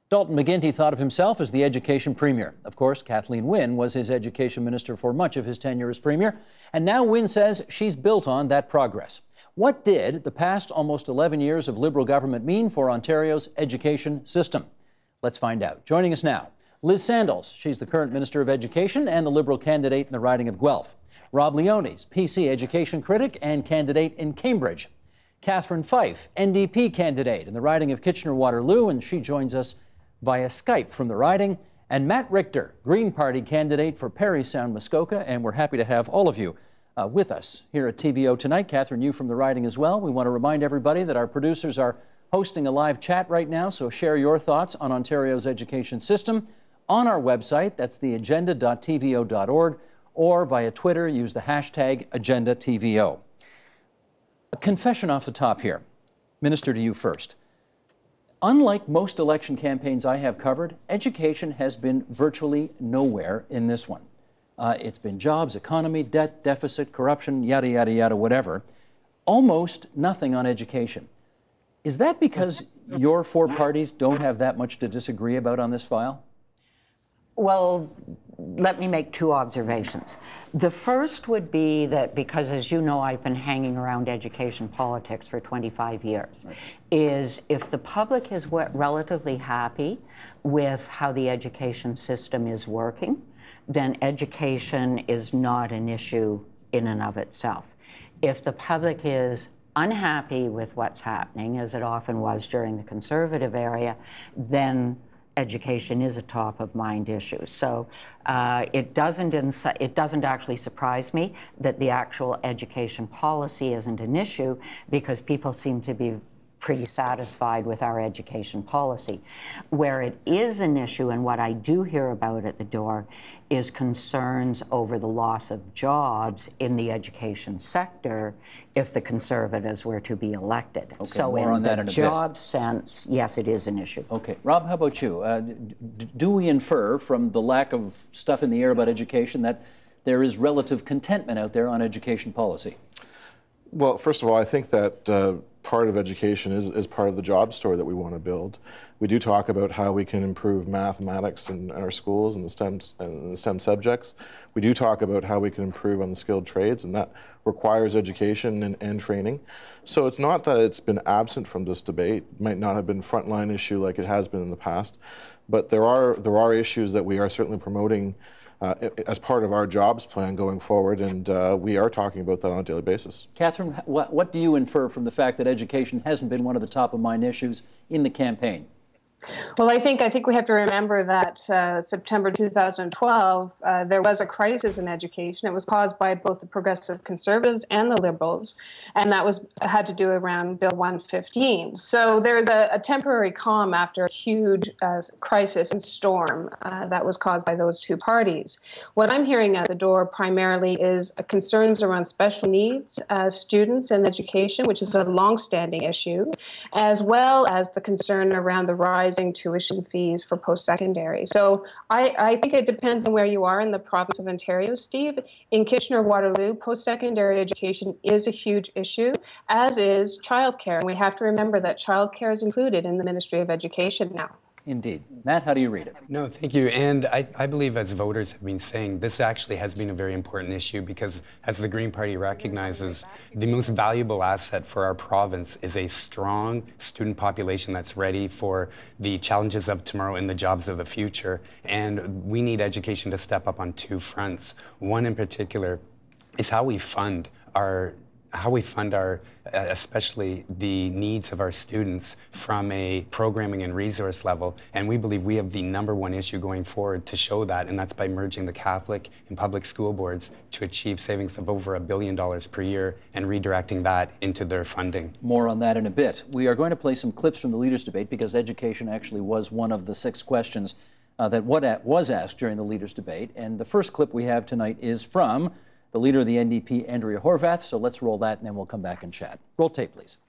Dalton McGuinty thought of himself as the education premier. Of course, Kathleen Wynne was his education minister for much of his tenure as premier, and now Wynne says she's built on that progress. What did the past almost 11 years of Liberal government mean for Ontario's education system? Let's find out. Joining us now, Liz Sandals. She's the current Minister of Education and the Liberal candidate in the riding of Guelph. Rob Leones, PC education critic and candidate in Cambridge. Catherine Fife, NDP candidate in the riding of Kitchener-Waterloo, and she joins us via Skype from the riding. And Matt Richter, Green Party candidate for Parry Sound Muskoka, and we're happy to have all of you with us here at TVO tonight. Catherine, you from the riding as well. We want to remind everybody that our producers are hosting a live chat right now, so share your thoughts on Ontario's education system on our website. That's theagenda.tvo.org, or via Twitter, use the hashtag AgendaTVO. A confession off the top here. Minister, to you first. Unlike most election campaigns I have covered, education has been virtually nowhere in this one. It's been jobs, economy, debt, deficit, corruption, yada, yada, yada, whatever. Almost nothing on education. Is that because your four parties don't have that much to disagree about on this file? Well, let me make two observations. The first would be that because, as you know, I've been hanging around education politics for 25 years, is if the public is relatively happy with how the education system is working, then education is not an issue in and of itself. If the public is unhappy with what's happening, as it often was during the Conservative era, then education is a top-of-mind issue. So it doesn't actually surprise me that the actual education policy isn't an issue, because people seem to be pretty satisfied with our education policy. Where it is an issue, and what I do hear about at the door, is concerns over the loss of jobs in the education sector if the Conservatives were to be elected. Okay, so in the job sense, yes, it is an issue. Okay. Rob, how about you? Do we infer from the lack of stuff in the air about education that there is relative contentment out there on education policy? Well, first of all, I think that part of education is part of the job story that we want to build. We do talk about how we can improve mathematics in our schools and the STEM subjects. We do talk about how we can improve on the skilled trades, and that requires education and training. So it's not that it's been absent from this debate. It might not have been a frontline issue like it has been in the past, but there are issues that we are certainly promoting as part of our jobs plan going forward, and we are talking about that on a daily basis. Catherine, what do you infer from the fact that education hasn't been one of the top-of-mind issues in the campaign? Well, I think we have to remember that September 2012, there was a crisis in education. It was caused by both the Progressive Conservatives and the Liberals, and that had to do around Bill 115. So there's a temporary calm after a huge crisis and storm that was caused by those two parties. What I'm hearing at the door primarily is concerns around special needs students in education, which is a long-standing issue, as well as the concern around the rise tuition fees for post-secondary. So I think it depends on where you are in the province of Ontario, Steve. In Kitchener-Waterloo, post-secondary education is a huge issue, as is childcare. And we have to remember that childcare is included in the Ministry of Education now. Indeed. Matt, how do you read it? No, thank you. And I believe, as voters have been saying, this actually has been a very important issue, because as the Green Party recognizes, the most valuable asset for our province is a strong student population that's ready for the challenges of tomorrow and the jobs of the future. And we need education to step up on two fronts. One in particular is how we fund our especially the needs of our students from a programming and resource level. And we believe we have the #1 issue going forward to show that, and that's by merging the Catholic and public school boards to achieve savings of over $1 billion per year and redirecting that into their funding. More on that in a bit. We are going to play some clips from the Leaders' Debate, because education actually was one of the 6 questions that was asked during the Leaders' Debate. And the first clip we have tonight is from the leader of the NDP, Andrea Horwath. So let's roll that, and then we'll come back and chat. Roll tape, please.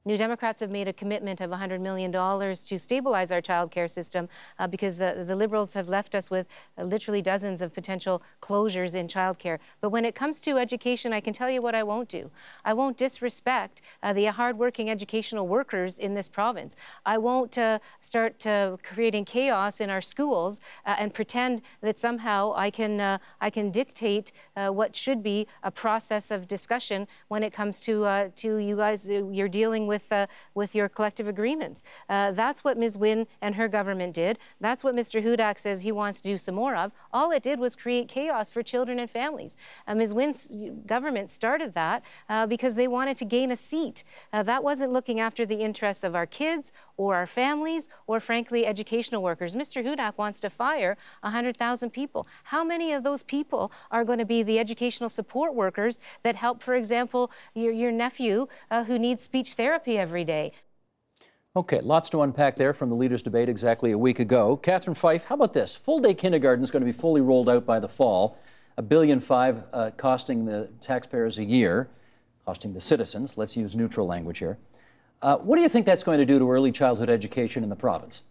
New Democrats have made a commitment of $100 million to stabilize our child care system because the Liberals have left us with literally dozens of potential closures in child care. But when it comes to education, I can tell you what I won't do. I won't disrespect the hardworking educational workers in this province. I won't start creating chaos in our schools and pretend that somehow I can dictate what should be a process of discussion when it comes to you guys. You're dealing with your collective agreements. That's what Ms. Wynne and her government did. That's what Mr. Hudak says he wants to do some more of. All it did was create chaos for children and families. Ms. Wynne's government started that because they wanted to gain a seat. That wasn't looking after the interests of our kids or our families or, frankly, educational workers. Mr. Hudak wants to fire 100,000 people. How many of those people are going to be the educational support workers that help, for example, your nephew who needs speech therapy every day? Okay, lots to unpack there from the leaders' debate exactly a week ago. Catherine Fife, how about this? Full-day kindergarten is going to be fully rolled out by the fall. $1.5 billion costing the taxpayers a year, costing the citizens. Let's use neutral language here. What do you think that's going to do to early childhood education in the province?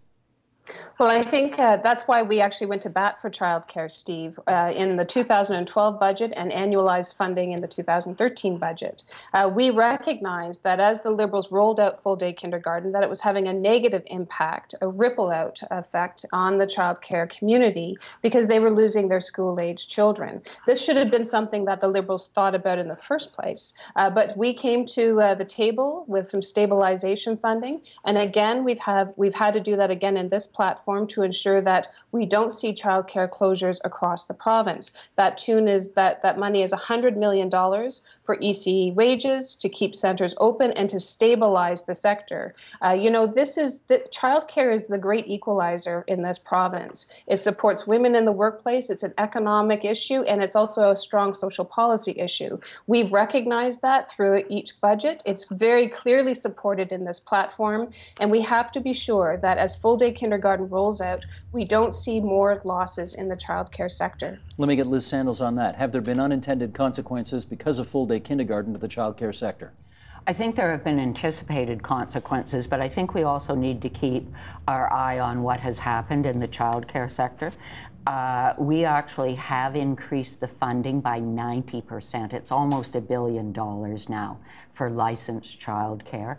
Well, I think that's why we actually went to bat for childcare, Steve, in the 2012 budget and annualized funding in the 2013 budget. We recognized that as the Liberals rolled out full-day kindergarten, that it was having a negative impact, a ripple-out effect on the childcare community because they were losing their school-age children. This should have been something that the Liberals thought about in the first place. But we came to the table with some stabilization funding, and again, we've had to do that again in this platform to ensure that we don't see childcare closures across the province. That money is $100 million for ECE wages, to keep centres open and to stabilize the sector. Childcare is the great equalizer in this province. It supports women in the workplace, it's an economic issue, and it's also a strong social policy issue. We've recognized that through each budget. It's very clearly supported in this platform, and we have to be sure that as full-day kindergarten rolls out, we don't see more losses in the childcare sector. Let me get Liz Sandals on that. Have there been unintended consequences because of full-day kindergarten to the childcare sector? I think there have been anticipated consequences, but I think we also need to keep our eye on what has happened in the childcare sector. We actually have increased the funding by 90%. It's almost $1 billion now for licensed childcare.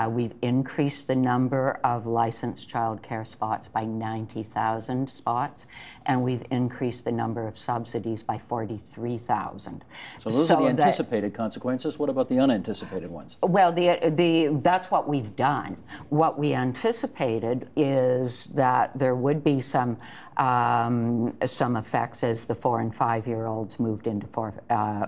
We've increased the number of licensed childcare spots by 90,000 spots, and we've increased the number of subsidies by 43,000. So those are the anticipated consequences. What about the unanticipated ones? Well, that's what we've done. What we anticipated is that there would be some effects as the 4- and 5-year-olds moved into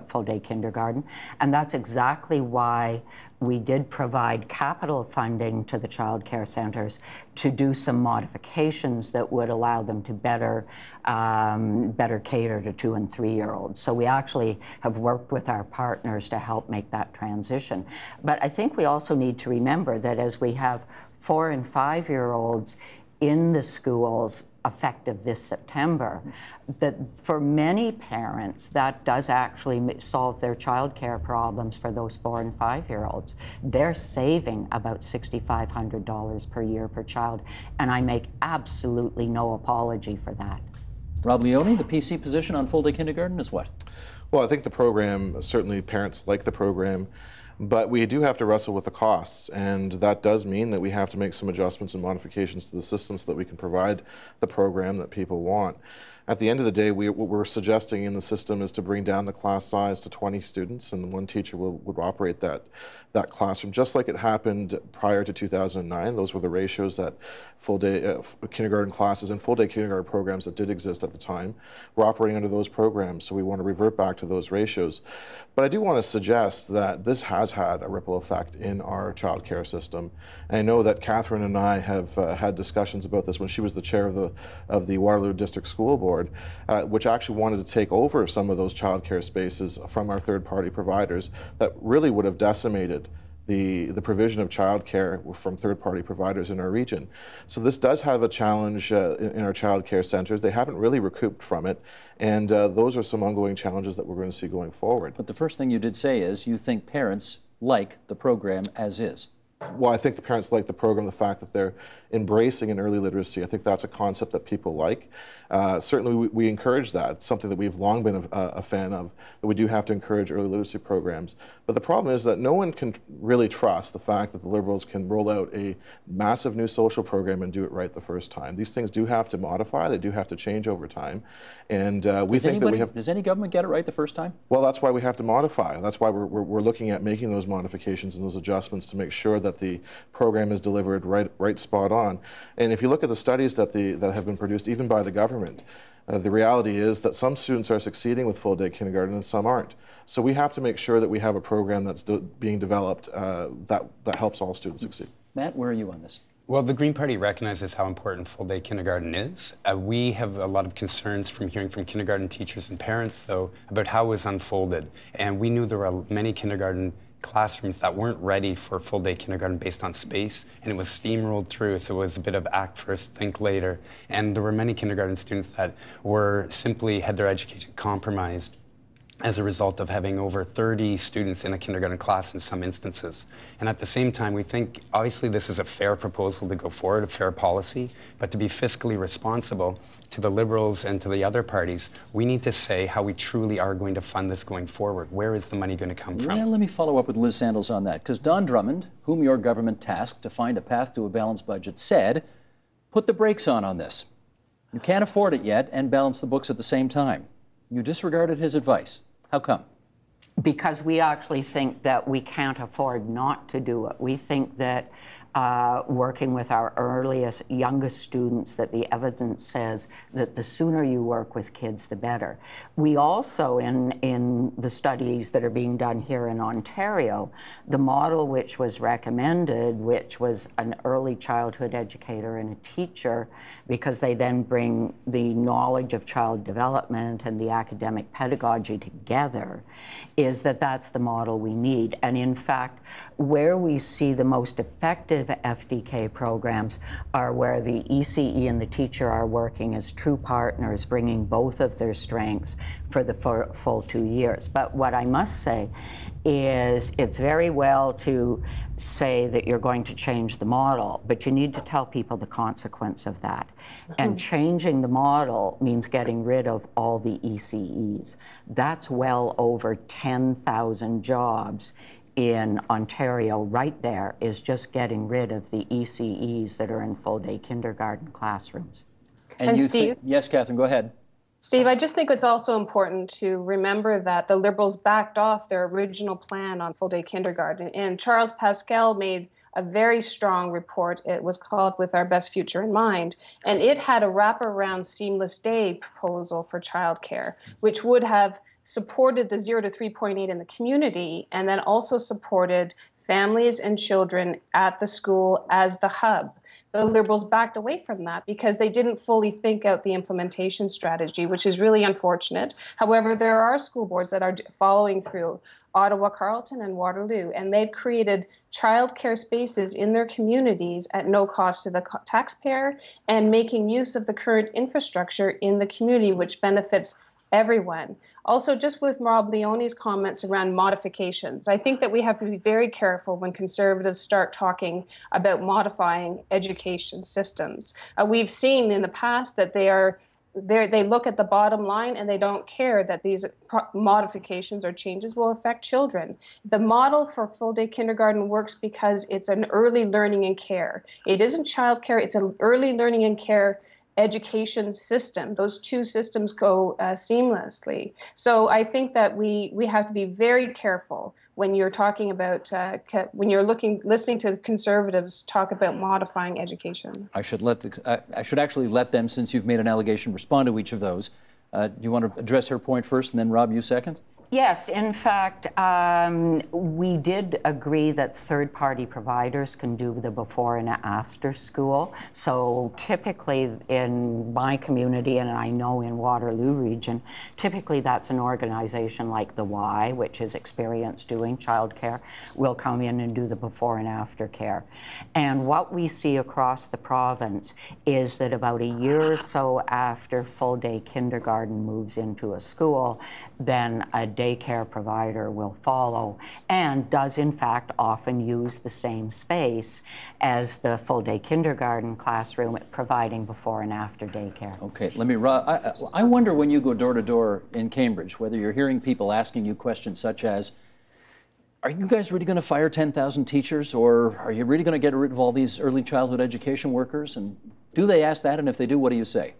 full-day kindergarten, and that's exactly why we did provide capital funding to the child care centres to do some modifications that would allow them to better cater to 2- and 3-year-olds. So we actually have worked with our partners to help make that transition. But I think we also need to remember that as we have 4- and 5-year-olds in the schools effective this September, that for many parents, that does actually solve their childcare problems for those 4- and 5-year-olds. They're saving about $6,500 per year per child, and I make absolutely no apology for that. Rob Leone, the PC position on full-day kindergarten is what? Well, I think the program, certainly parents like the program, but we do have to wrestle with the costs, and that does mean that we have to make some adjustments and modifications to the system so that we can provide the program that people want. At the end of the day, what we're suggesting in the system is to bring down the class size to 20 students, and one teacher would operate that classroom, just like it happened prior to 2009. Those were the ratios that full-day kindergarten classes and full-day kindergarten programs that did exist at the time were operating under those programs, so we want to revert back to those ratios. But I do want to suggest that this has had a ripple effect in our child care system. And I know that Catherine and I have had discussions about this when she was the chair of the Waterloo District School Board, which actually wanted to take over some of those child care spaces from our third-party providers that really would have decimated the provision of childcare from third-party providers in our region. So this does have a challenge in our child care centres. They haven't really recouped from it, and those are some ongoing challenges that we're going to see going forward. But the first thing you did say is you think parents like the program as is. Well, I think the parents like the program, the fact that they're embracing an early literacy. I think that's a concept that people like. Certainly, we encourage that. It's something that we've long been a fan of, that we do have to encourage early literacy programs. But the problem is that no one can really trust the fact that the Liberals can roll out a massive new social program and do it right the first time. These things do have to modify, they do have to change over time. And we think that we have... Does any government get it right the first time? Well, that's why we have to modify. That's why we're looking at making those modifications and those adjustments to make sure that the program is delivered right spot on. And if you look at the studies that have been produced, even by the government, the reality is that some students are succeeding with full-day kindergarten and some aren't. So we have to make sure that we have a program that's being developed that helps all students succeed. Matt, where are you on this? Well, the Green Party recognizes how important full-day kindergarten is. We have a lot of concerns from hearing from kindergarten teachers and parents, though, about how it was unfolded. And we knew there were many kindergarten classrooms that weren't ready for full-day kindergarten based on space, and it was steamrolled through, so it was a bit of act first, think later. And there were many kindergarten students that were simply had their education compromised as a result of having over 30 students in a kindergarten class in some instances. And at the same time, we think, obviously, this is a fair proposal to go forward, a fair policy, but to be fiscally responsible to the Liberals and to the other parties, we need to say how we truly are going to fund this going forward. Where is the money going to come from? Well, let me follow up with Liz Sandals on that, because Don Drummond, whom your government tasked to find a path to a balanced budget, said, put the brakes on this. You can't afford it yet and balance the books at the same time. You disregarded his advice. How come? Because we actually think that we can't afford not to do it. We think that working with our youngest students, that the evidence says that the sooner you work with kids, the better. We also, in the studies that are being done here in Ontario, the model which was recommended, which was an early childhood educator and a teacher, because they then bring the knowledge of child development and the academic pedagogy together, is that that's the model we need. And in fact, where we see the most effective FDK programs are where the ECE and the teacher are working as true partners, bringing both of their strengths for the full 2 years. But what I must say is it's very well to say that you're going to change the model, but you need to tell people the consequence of that. And changing the model means getting rid of all the ECEs. That's well over 10,000 jobs in Ontario. Right there is just getting rid of the ECEs that are in full-day kindergarten classrooms. And you Steve? Yes, Catherine, go ahead. Steve, I just think it's also important to remember that the Liberals backed off their original plan on full-day kindergarten. And Charles Pascal made a very strong report. It was called With Our Best Future in Mind. And it had a wraparound seamless day proposal for childcare, which would have supported the 0 to 3.8 in the community, and then also supported families and children at the school as the hub. The Liberals backed away from that because they didn't fully think out the implementation strategy, which is really unfortunate. However, there are school boards that are following through, Ottawa, Carleton, and Waterloo, and they've created childcare spaces in their communities at no cost to the taxpayer and making use of the current infrastructure in the community, which benefits everyone. Also, just with Rob Leone's comments around modifications, I think that we have to be very careful when Conservatives start talking about modifying education systems. We've seen in the past that they look at the bottom line and they don't care that these modifications or changes will affect children. The model for full-day kindergarten works because it's an early learning and care. It isn't childcare, it's an early learning and care education system. Those two systems go seamlessly. So I think that we have to be very careful when you're talking about, when you're listening to Conservatives talk about modifying education. I should actually let them, since you've made an allegation, respond to each of those. Do you want to address her point first, and then Rob, you second? Yes, in fact, we did agree that third-party providers can do the before and after school. So typically in my community, and I know in Waterloo region, typically that's an organization like the Y, which is experienced doing childcare, will come in and do the before and after care. And what we see across the province is that about a year or so after full-day kindergarten moves into a school, then a day daycare provider will follow, and does in fact often use the same space as the full-day kindergarten classroom, providing before and after daycare. Okay, let me, I wonder when you go door to door in Cambridge, whether you're hearing people asking you questions such as, are you guys really going to fire 10,000 teachers, or are you really going to get rid of all these early childhood education workers? And do they ask that? And if they do, what do you say?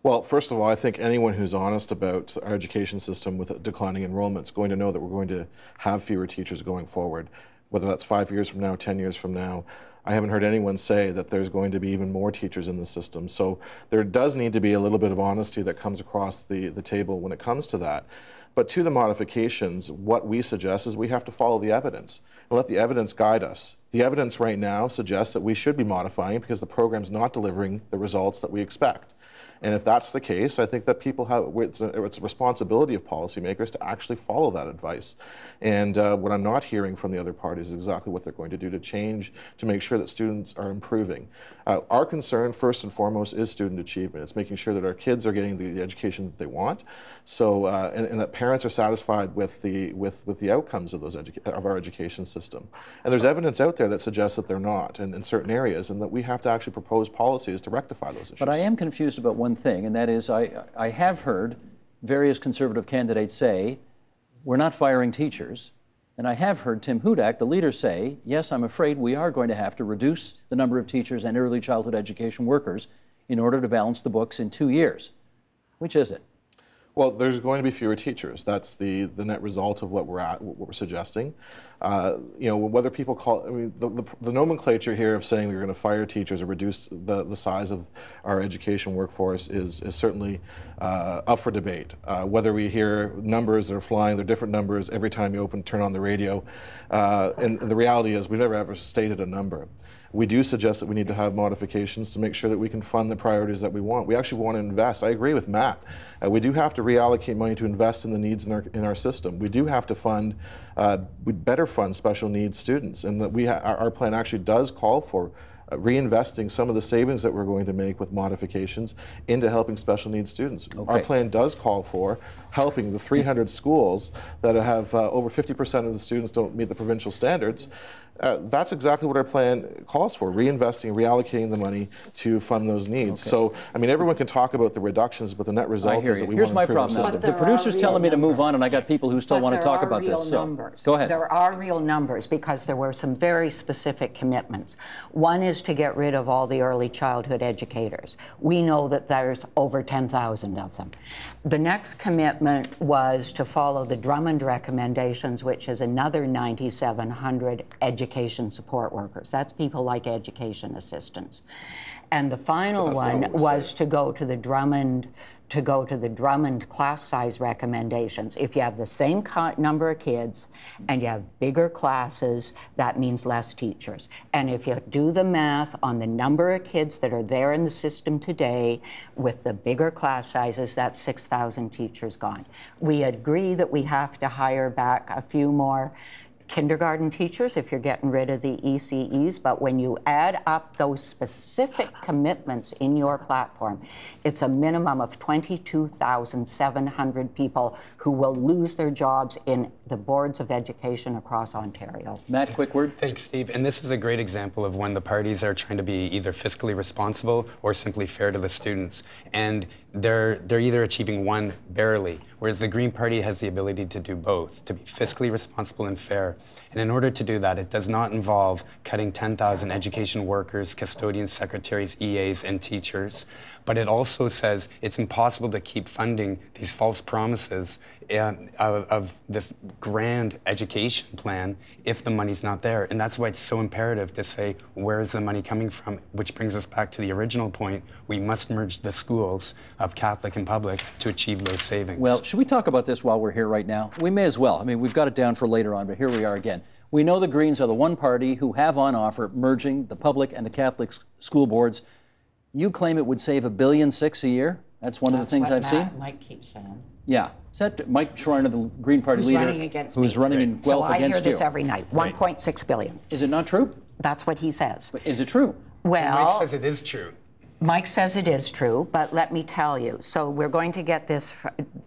Well, first of all, I think anyone who's honest about our education system with declining enrollment is going to know that we're going to have fewer teachers going forward, whether that's 5 years from now, 10 years from now. I haven't heard anyone say that there's going to be even more teachers in the system. So there does need to be a little bit of honesty that comes across the table when it comes to that. But to the modifications, what we suggest is we have to follow the evidence and let the evidence guide us. The evidence right now suggests that we should be modifying because the program's not delivering the results that we expect. And if that's the case, I think that people have, it's a responsibility of policymakers to actually follow that advice. And what I'm not hearing from the other parties is exactly what they're going to do to change, to make sure that students are improving. Our concern, first and foremost, is student achievement. It's making sure that our kids are getting the education that they want, so and that parents are satisfied with the outcomes of of our education system. And there's evidence out there that suggests that they're not in certain areas, and that we have to actually propose policies to rectify those issues. But I am confused about one thing, and that is I have heard various Conservative candidates say, we're not firing teachers. And I have heard Tim Hudak, the leader, say, yes, I'm afraid we are going to have to reduce the number of teachers and early childhood education workers in order to balance the books in 2 years. Which is it? Well, there's going to be fewer teachers. That's the net result of what we're suggesting. You know, whether people call, I mean, the nomenclature here of saying we're going to fire teachers or reduce the size of our education workforce is certainly up for debate. Whether we hear numbers that are flying, they're different numbers every time you turn on the radio. And the reality is we've never ever stated a number. We do suggest that we need to have modifications to make sure that we can fund the priorities that we want. We actually want to invest. I agree with Matt. We do have to reallocate money to invest in the needs in our system. We do have to fund, we'd better fund special needs students, and that our plan actually does call for reinvesting some of the savings that we're going to make with modifications into helping special needs students. Okay. Our plan does call for helping the 300 schools that have over 50% of the students don't meet the provincial standards. That's exactly what our plan calls for, reinvesting, reallocating the money to fund those needs. Okay. So, I mean, everyone can talk about the reductions, but the net result is that we want to improve our system. Here's my problem. The producer's telling me to move on, and I got people who still want to talk about this. So, go ahead. There are real numbers because there were some very specific commitments. One is to get rid of all the early childhood educators. We know that there's over 10,000 of them. The next commitment was to follow the Drummond recommendations, which is another 9,700 education support workers. That's people like education assistants. And the final one was to go to the Drummond class size recommendations. If you have the same number of kids and you have bigger classes, that means less teachers. And if you do the math on the number of kids that are there in the system today with the bigger class sizes, that's 6,000 teachers gone. We agree that we have to hire back a few more kindergarten teachers if you're getting rid of the ECEs, but when you add up those specific commitments in your platform, it's a minimum of 22,700 people who will lose their jobs in the boards of education across Ontario. Matt, quick word. Thanks, Steve. And this is a great example of when the parties are trying to be either fiscally responsible or simply fair to the students. And they're either achieving one barely, whereas the Green Party has the ability to do both, to be fiscally responsible and fair. And in order to do that, it does not involve cutting 10,000 education workers, custodians, secretaries, EAs, and teachers. But it also says it's impossible to keep funding these false promises of this grand education plan if the money's not there. And that's why it's so imperative to say, where is the money coming from? Which brings us back to the original point. We must merge the schools of Catholic and public to achieve those savings. Well, should we talk about this while we're here right now? We may as well. I mean, we've got it down for later on, but here we are again. We know the Greens are the one party who have on offer merging the public and the Catholic school boards. You claim it would save $1.6 billion a year? That's one of the things I've seen? Mike keeps saying. Yeah. Is that Mike Schreiner, the Green Party leader, who's running in Guelph against you? So I hear this every night, $1.6 billion. Is it not true? That's what he says. But is it true? Well, Mike says it is true. Mike says it is true, but let me tell you. So we're going to get this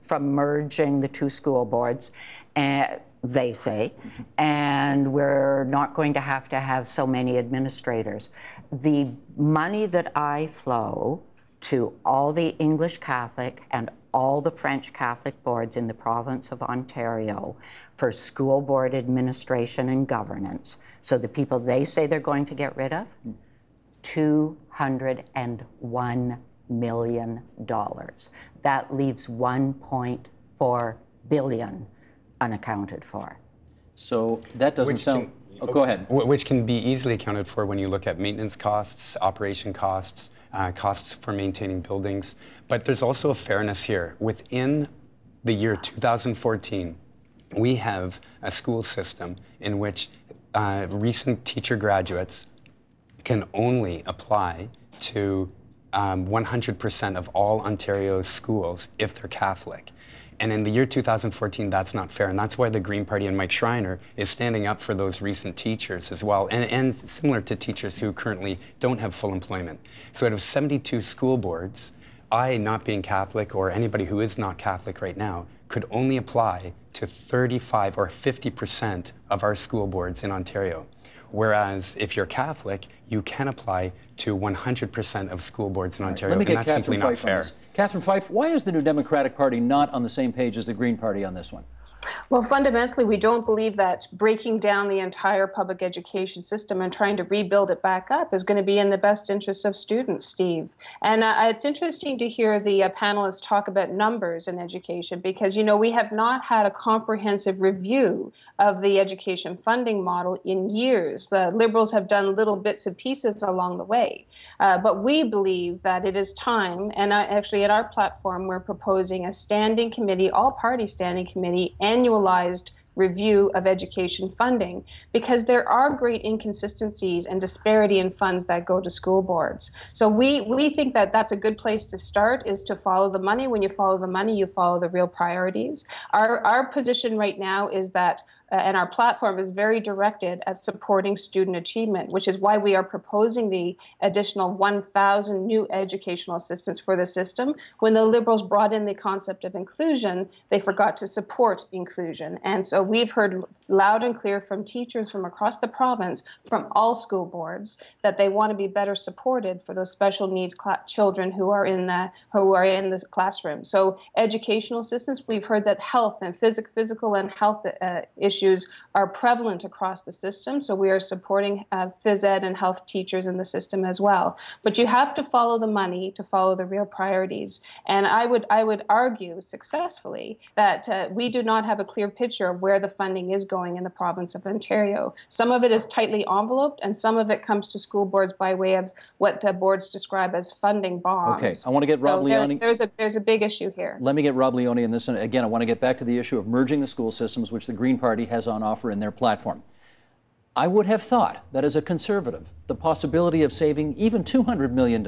from merging the two school boards, they say, and we're not going to have so many administrators. The money that I flow to all the English Catholic and all the French Catholic boards in the province of Ontario for school board administration and governance, so the people they say they're going to get rid of, $201 million. That leaves $1.4 billion unaccounted for. So that doesn't sound... go ahead. Which can be easily accounted for when you look at maintenance costs, operation costs, costs for maintaining buildings. But there's also a fairness here. Within the year 2014, we have a school system in which recent teacher graduates can only apply to 100% of all Ontario schools if they're Catholic. And in the year 2014, that's not fair. And that's why the Green Party and Mike Schreiner is standing up for those recent teachers as well, and similar to teachers who currently don't have full employment. So out of 72 school boards, I, not being Catholic, or anybody who is not Catholic right now, could only apply to 35 or 50% of our school boards in Ontario. Whereas if you're Catholic, you can apply to 100% of school boards in Ontario, and that's simply not fair. Catherine Fife, why is the New Democratic Party not on the same page as the Green Party on this one? Well, fundamentally, we don't believe that breaking down the entire public education system and trying to rebuild it back up is going to be in the best interest of students, Steve. And it's interesting to hear the panelists talk about numbers in education because, you know, we have not had a comprehensive review of the education funding model in years. The Liberals have done little bits and pieces along the way. But we believe that it is time, and actually at our platform, we're proposing a standing committee, all-party standing committee, annualized review of education funding, because there are great inconsistencies and disparity in funds that go to school boards. So we think that that's a good place to start, is to follow the money. When you follow the money, you follow the real priorities. Our position right now is that and our platform is very directed at supporting student achievement, which is why we are proposing the additional 1,000 new educational assistants for the system. When the Liberals brought in the concept of inclusion, they forgot to support inclusion. And so we've heard loud and clear from teachers from across the province, from all school boards, that they want to be better supported for those special needs children who are in the classroom. So educational assistance, we've heard that health and physical and health issues are prevalent across the system, so we are supporting phys ed and health teachers in the system as well. But you have to follow the money to follow the real priorities. And I would argue successfully that we do not have a clear picture of where the funding is going in the province of Ontario. Some of it is tightly enveloped, and some of it comes to school boards by way of what boards describe as funding bombs. Okay, I want to get Rob Leone. There's a big issue here. Let me get Rob Leone in this. And again, I want to get back to the issue of merging the school systems, which the Green Party has on offer in their platform. I would have thought that as a conservative, the possibility of saving even $200 million,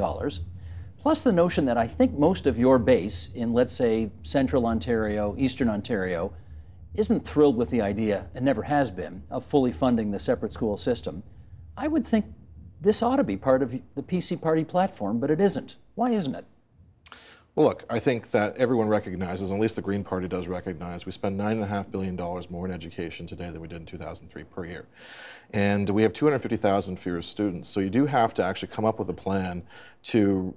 plus the notion that I think most of your base in, let's say, Central Ontario, Eastern Ontario, isn't thrilled with the idea, and never has been, of fully funding the separate school system. I would think this ought to be part of the PC Party platform, but it isn't. Why isn't it? Well, look, I think that everyone recognizes, at least the Green Party does recognize, we spend $9.5 billion more in education today than we did in 2003 per year. And we have 250,000 fewer students. So you do have to actually come up with a plan to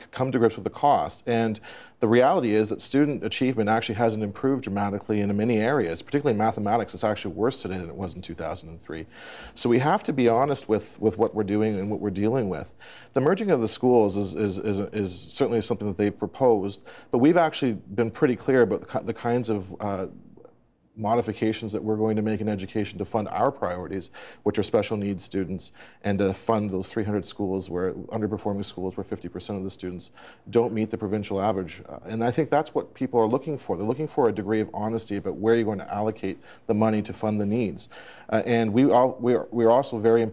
come to grips with the cost. And the reality is that student achievement actually hasn't improved dramatically in many areas, particularly in mathematics. It's actually worse today than it was in 2003. So we have to be honest with what we're doing and what we're dealing with. The merging of the schools is certainly something that they've proposed, but we've actually been pretty clear about the kinds of modifications that we're going to make in education to fund our priorities, which are special needs students, and to fund those 300 schools where underperforming schools where 50% of the students don't meet the provincial average. And I think that's what people are looking for. They're looking for a degree of honesty about where you're going to allocate the money to fund the needs. And we're also very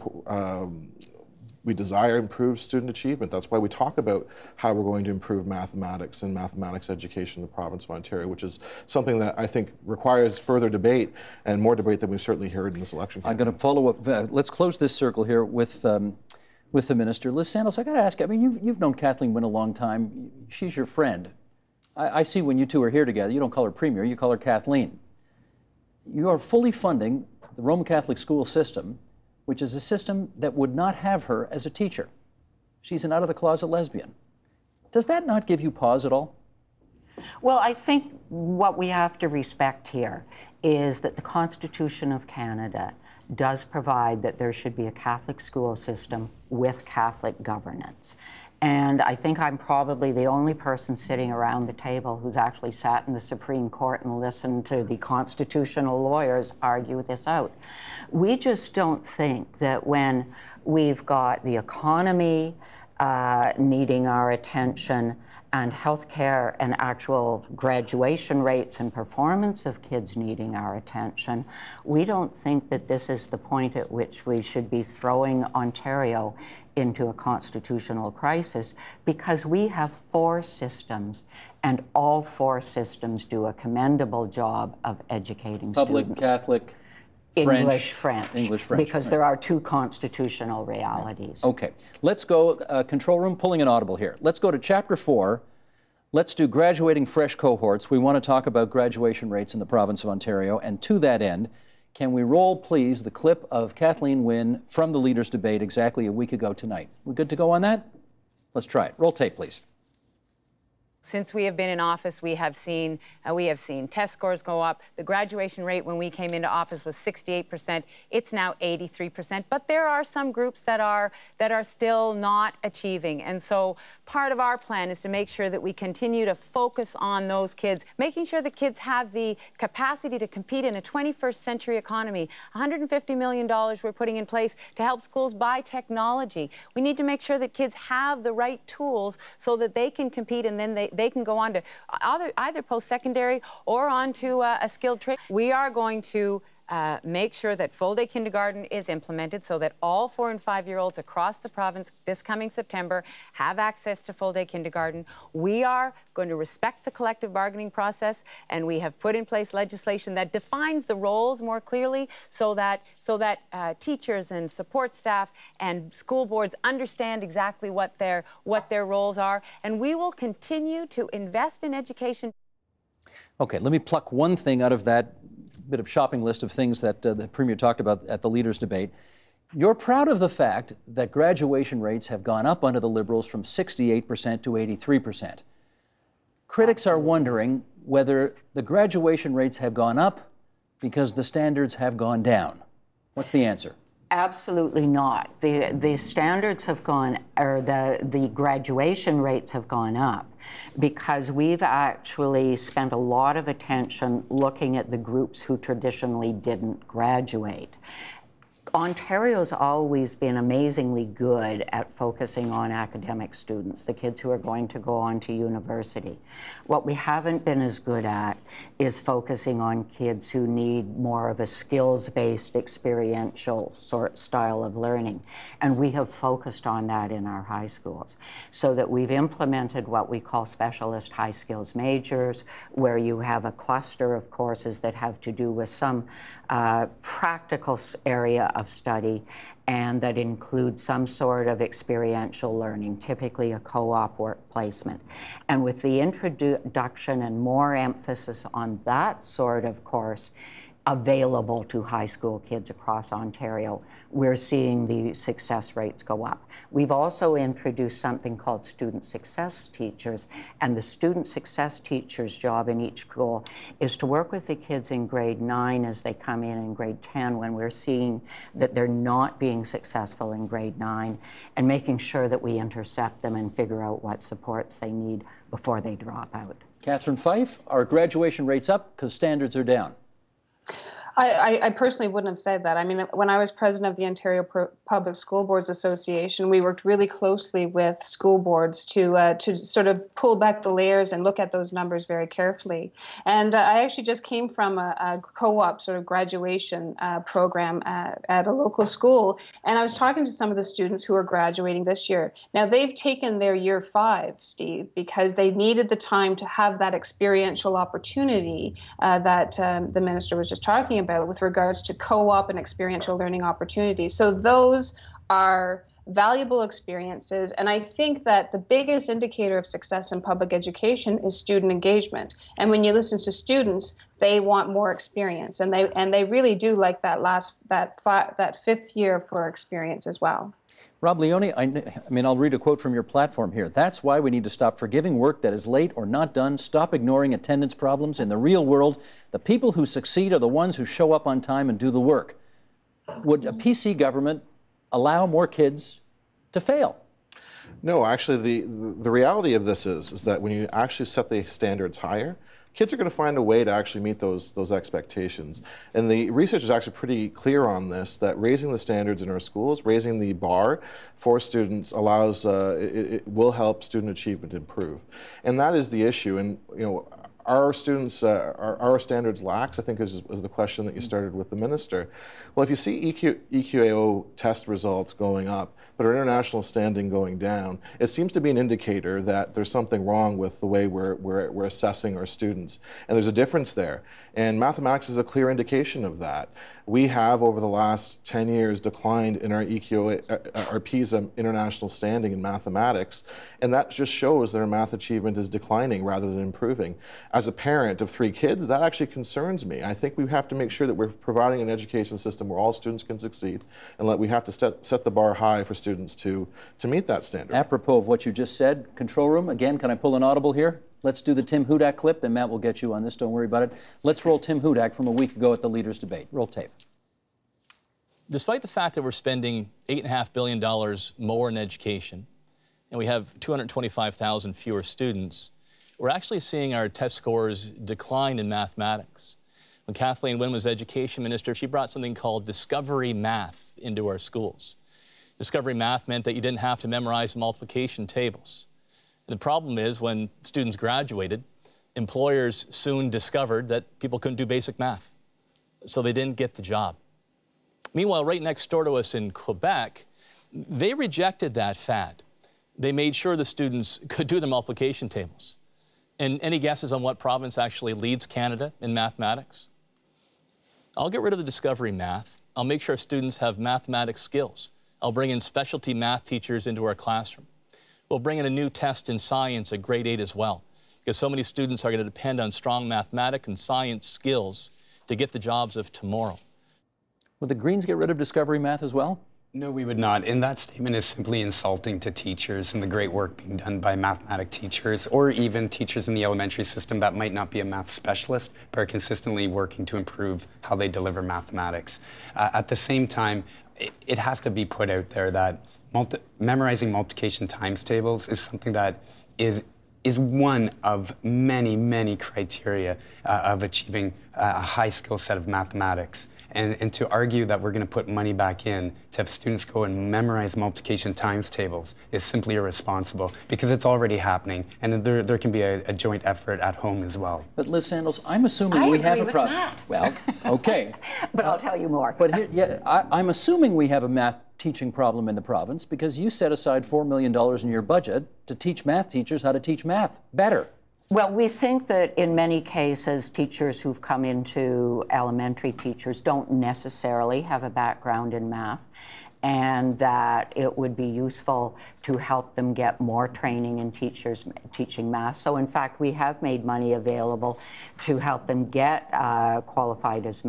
we desire improved student achievement. That's why we talk about how we're going to improve mathematics and mathematics education in the province of Ontario, which is something that I think requires further debate, and more debate than we've certainly heard in this election campaign. I'm going to follow up. Let's close this circle here with with the minister. Liz Santos, I got to ask, I mean, you've known Kathleen Wynne a long time. She's your friend. I see when you two are here together, you don't call her Premier, you call her Kathleen. You are fully funding the Roman Catholic school system, which is a system that would not have her as a teacher. She's an out-of-the-closet lesbian. Does that not give you pause at all? Well, I think what we have to respect here is that the Constitution of Canada does provide that there should be a Catholic school system with Catholic governance. And I think I'm probably the only person sitting around the table who's actually sat in the Supreme Court and listened to the constitutional lawyers argue this out. We just don't think that when we've got the economy needing our attention, and healthcare and actual graduation rates and performance of kids needing our attention, we don't think that this is the point at which we should be throwing Ontario into a constitutional crisis, because we have 4 systems, and all 4 systems do a commendable job of educating Public, students. Catholic, English, French, because right. there are 2 constitutional realities. Okay, let's go, control room, pulling an audible here. Let's go to Chapter 4. Let's do graduating fresh cohorts. We want to talk about graduation rates in the province of Ontario. And to that end, can we roll, please, the clip of Kathleen Wynne from the Leaders' Debate exactly a week ago tonight? We good to go on that? Let's try it. Roll tape, please. Since we have been in office, we have seen test scores go up. The graduation rate when we came into office was 68%. It's now 83%. But there are some groups that are still not achieving. And so part of our plan is to make sure that we continue to focus on those kids, making sure the kids have the capacity to compete in a 21st century economy. $150 million we're putting in place to help schools buy technology. We need to make sure that kids have the right tools so that they can compete, and then they can go on to either post-secondary or on to a skilled trade. We are going to make sure that full-day kindergarten is implemented so that all 4- and 5-year-olds across the province this coming September have access to full-day kindergarten. We are going to respect the collective bargaining process, and we have put in place legislation that defines the roles more clearly so that teachers and support staff and school boards understand exactly what their roles are. And we will continue to invest in education. Okay, let me pluck one thing out of that bit of shopping list of things that the Premier talked about at the Leaders' Debate. You're proud of the fact that graduation rates have gone up under the Liberals from 68% to 83%. Critics are wondering whether the graduation rates have gone up because the standards have gone down. What's the answer? Absolutely not. The standards have gone, or the graduation rates have gone up because we've actually spent a lot of attention looking at the groups who traditionally didn't graduate. Ontario's always been amazingly good at focusing on academic students, the kids who are going to go on to university. What we haven't been as good at is focusing on kids who need more of a skills-based, experiential style of learning. And we have focused on that in our high schools, so that we've implemented what we call specialist high skills majors, where you have a cluster of courses that have to do with some practical area of study, and that include some sort of experiential learning, typically a co-op work placement. And with the introduction and more emphasis on that sort of course available to high school kids across Ontario, we're seeing the success rates go up. We've also introduced something called student success teachers, and the student success teacher's job in each school is to work with the kids in grade 9 as they come in grade 10 when we're seeing that they're not being successful in grade 9, and making sure that we intercept them and figure out what supports they need before they drop out. Catherine Fife, are graduation rates up because standards are down? I personally wouldn't have said that. I mean, when I was president of the Ontario Public School Boards Association, we worked really closely with school boards to sort of pull back the layers and look at those numbers very carefully. And I actually just came from a co-op sort of graduation program at a local school, and I was talking to some of the students who are graduating this year. Now, they've taken their year 5, Steve, because they needed the time to have that experiential opportunity that the minister was just talking about with regards to co-op and experiential learning opportunities. So those are valuable experiences. And I think that the biggest indicator of success in public education is student engagement. And when you listen to students, they want more experience, and they really do like that fifth year for experience as well. Rob Leone, I mean, I'll read a quote from your platform here. That's why we need to stop forgiving work that is late or not done, stop ignoring attendance problems. In the real world, the people who succeed are the ones who show up on time and do the work. Would a PC government allow more kids to fail? No, actually, the reality of this is that when you actually set the standards higher, kids are going to find a way to actually meet those expectations. And the research is actually pretty clear on this, that raising the standards in our schools, raising the bar for students allows, it will help student achievement improve. And that is the issue. And, you know, our students, are our standards lax, I think is the question that you started with the minister. Well, if you see EQAO test results going up, but our international standing going down, it seems to be an indicator that there's something wrong with the way we're assessing our students. And there's a difference there. And mathematics is a clear indication of that. We have, over the last 10 years, declined in our our PISA international standing in mathematics, and that just shows that our math achievement is declining rather than improving. As a parent of 3 kids, that actually concerns me. I think we have to make sure that we're providing an education system where all students can succeed, and we have to set the bar high for students to meet that standard. Apropos of what you just said, control room, again, can I pull an audible here? Let's do the Tim Hudak clip, then Matt will get you on this, don't worry about it. Let's roll Tim Hudak from a week ago at the Leaders' Debate. Roll tape. Despite the fact that we're spending $8.5 billion more in education, and we have 225,000 fewer students, we're actually seeing our test scores decline in mathematics. When Kathleen Wynne was education minister, she brought something called Discovery Math into our schools. Discovery Math meant that you didn't have to memorize multiplication tables. And the problem is, when students graduated, employers soon discovered that people couldn't do basic math, so they didn't get the job. Meanwhile, right next door to us in Quebec, they rejected that fad. They made sure the students could do the multiplication tables. And any guesses on what province actually leads Canada in mathematics? I'll get rid of the Discovery Math. I'll make sure students have mathematics skills. I'll bring in specialty math teachers into our classroom. We'll bring in a new test in science at grade 8 as well, because so many students are going to depend on strong mathematics and science skills to get the jobs of tomorrow. Would the Greens get rid of Discovery Math as well? No, we would not. And that statement is simply insulting to teachers and the great work being done by mathematics teachers, or even teachers in the elementary system that might not be a math specialist, but are consistently working to improve how they deliver mathematics. At the same time, it has to be put out there that memorizing multiplication times tables is something that is one of many, many criteria of achieving a high skill set of mathematics. And to argue that we're going to put money back in to have students go and memorize multiplication times tables is simply irresponsible, because it's already happening, and there can be a joint effort at home as well. But Liz Sandals, I'm assuming we have a problem. Well, okay. But I'll tell you more. But here, yeah, I'm assuming we have a math teaching problem in the province, because you set aside $4 million in your budget to teach math teachers how to teach math better. Well, we think that in many cases, teachers who've come into elementary teachers don't necessarily have a background in math, and that it would be useful to help them get more training in teaching math. So in fact, we have made money available to help them get qualified as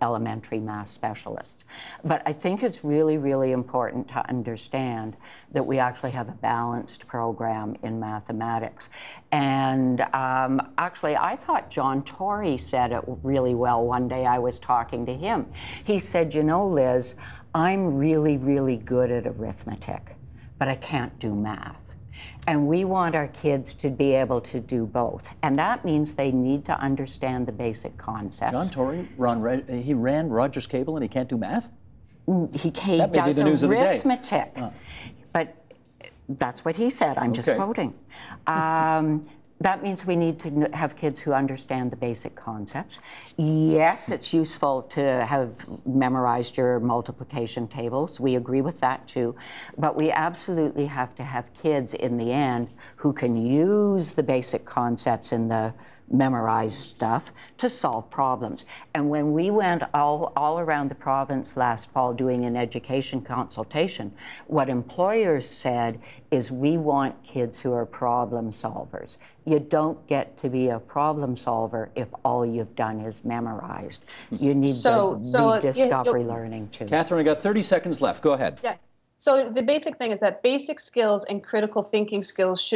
elementary math specialists. But I think it's really, really important to understand that we actually have a balanced program in mathematics. And actually, I thought John Tory said it really well one day. I was talking to him. He said, you know, Liz, I'm really, really good at arithmetic, but I can't do math. And we want our kids to be able to do both. And that means they need to understand the basic concepts. John Tory, he ran Rogers Cable and he can't do math? He does arithmetic. But that's what he said. I'm just quoting. That means we need to have kids who understand the basic concepts. Yes, it's useful to have memorized your multiplication tables. We agree with that too. But we absolutely have to have kids in the end who can use the basic concepts in the memorize stuff to solve problems. And when we went all around the province last fall doing an education consultation, what employers said is we want kids who are problem solvers. You don't get to be a problem solver if all you've done is memorized. You need the discovery learning too. Catherine, I got 30 seconds left. Go ahead. Yeah. So the basic thing is that basic skills and critical thinking skills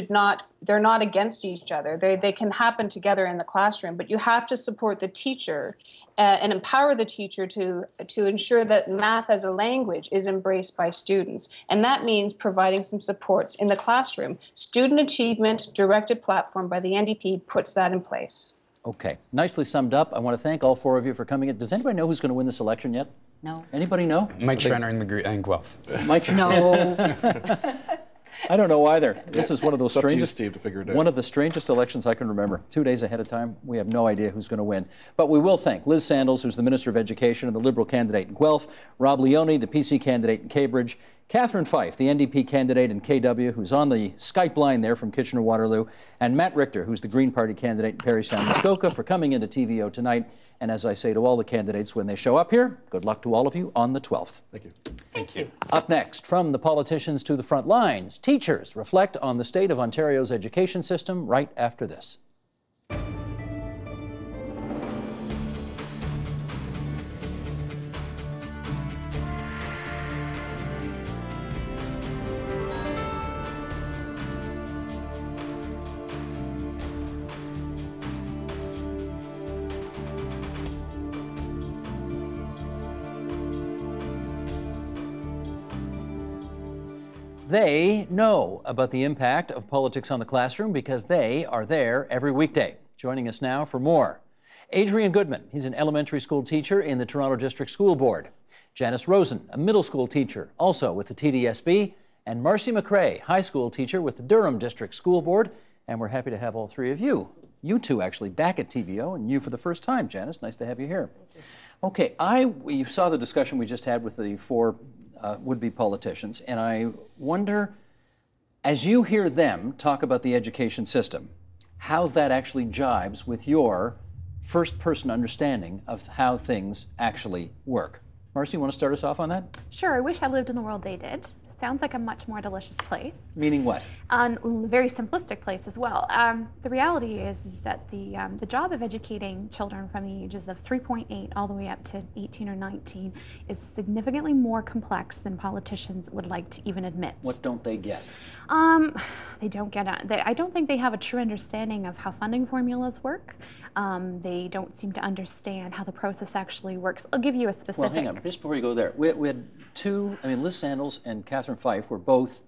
they're not against each other. They can happen together in the classroom, but you have to support the teacher and empower the teacher to ensure that math as a language is embraced by students. And that means providing some supports in the classroom. Student Achievement Directed Platform by the NDP puts that in place. Okay, nicely summed up. I want to thank all four of you for coming in. Does anybody know who's going to win this election yet? No. Anybody know? Mike Schreiner in Guelph. Mike, no. I don't know either. This is one of those strangest, Steve, to figure it out. One of the strangest elections I can remember. 2 days ahead of time, we have no idea who's going to win. But we will thank Liz Sandals, who's the Minister of Education and the Liberal candidate in Guelph, Rob Leone, the PC candidate in Cambridge, Catherine Fife, the NDP candidate in KW, who's on the Skype line there from Kitchener-Waterloo, and Matt Richter, who's the Green Party candidate in Parry Sound, Muskoka, for coming into TVO tonight. And as I say to all the candidates when they show up here, good luck to all of you on the 12th. Thank you. Thank you. Up next, from the politicians to the front lines, teachers reflect on the state of Ontario's education system right after this. They know about the impact of politics on the classroom because they are there every weekday. Joining us now for more, Adrian Goodman. He's an elementary school teacher in the Toronto District School Board. Janice Rosen, a middle school teacher, also with the TDSB. And Marcy McRae, high school teacher with the Durham District School Board. And we're happy to have all three of you. You two actually back at TVO, and you for the first time, Janice. Nice to have you here. Okay, you saw the discussion we just had with the four would-be politicians, and I wonder, as you hear them talk about the education system, how that actually jibes with your first-person understanding of how things actually work. Marcy, you want to start us off on that? Sure. I wish I lived in the world they did. Sounds like a much more delicious place. Meaning what? A very simplistic place as well. The reality is that the job of educating children from the ages of 3.8 all the way up to 18 or 19 is significantly more complex than politicians would like to even admit. What don't they get? They don't get it. I don't think they have a true understanding of how funding formulas work. They don't seem to understand how the process actually works. I'll give you a specific. Well, hang on, just before you go there. We had two, Liz Sandals and Catherine Fife were both